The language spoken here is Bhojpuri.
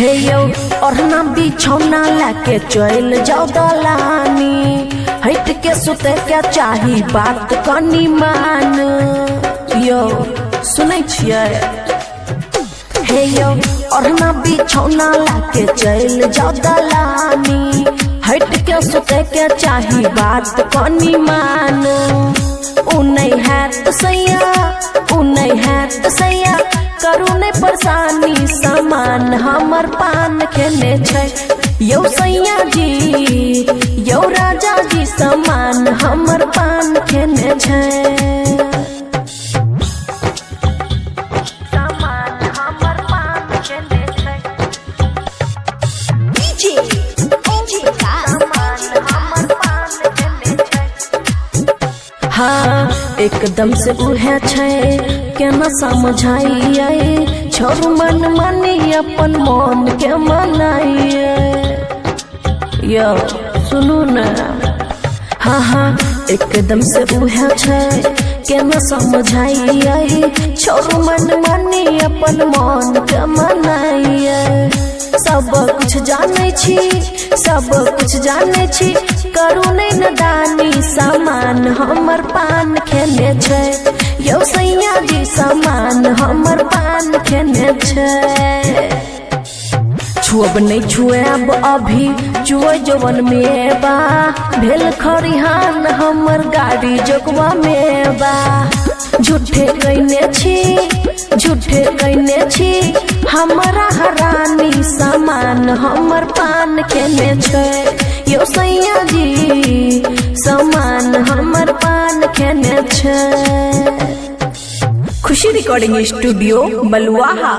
हे यो ओढ़ना बिछौना लाके चल जाओ दलानी, हट के सुते क्या चाही बात कनी मान। यो सुनै छियै? हे यो ओढ़ना बिछौना लाके चल जाओ दलानी, हट के सुते क्या चाही बात कनी मान। उ नहीं है तो सैया, उ नहीं है तो सैया, करू नहीं परेशानी सामान हमर पान खेने छै। यो सैया जी, यो राजा जी, सामान हमर पान खेने छै। सामान हमर पान खेने छै। सामान हमर पान खेने छै। हाँ एकदम से उहे छै, केना समझाइए छोरू मन मानी अपन मन के मनाइए। यो सुनू न, हाँ हाँ एकदम से उहे छै, केना समझाइए छोरू मन मानी अपन मन के मनाइए। सब कुछ जाने छी, सब कुछ जाने छी, करू नहीं नदानी सामान हमर पान खेने छै। यो सैया जी सामान हमर पान खेने छै। छुअब नहीं छुएब अभी चुए जवन में बा, भेल खरिहान हमर गाड़ी जोगवा में बा। झूठे कहने छी, झूठे कहने छी, हमारा हरानी सामान हमर पान खेने छै। यो सैया जी सामान हमर पान खेने छै। खुशी रिकॉर्डिंग स्टूडियो बलुआहा।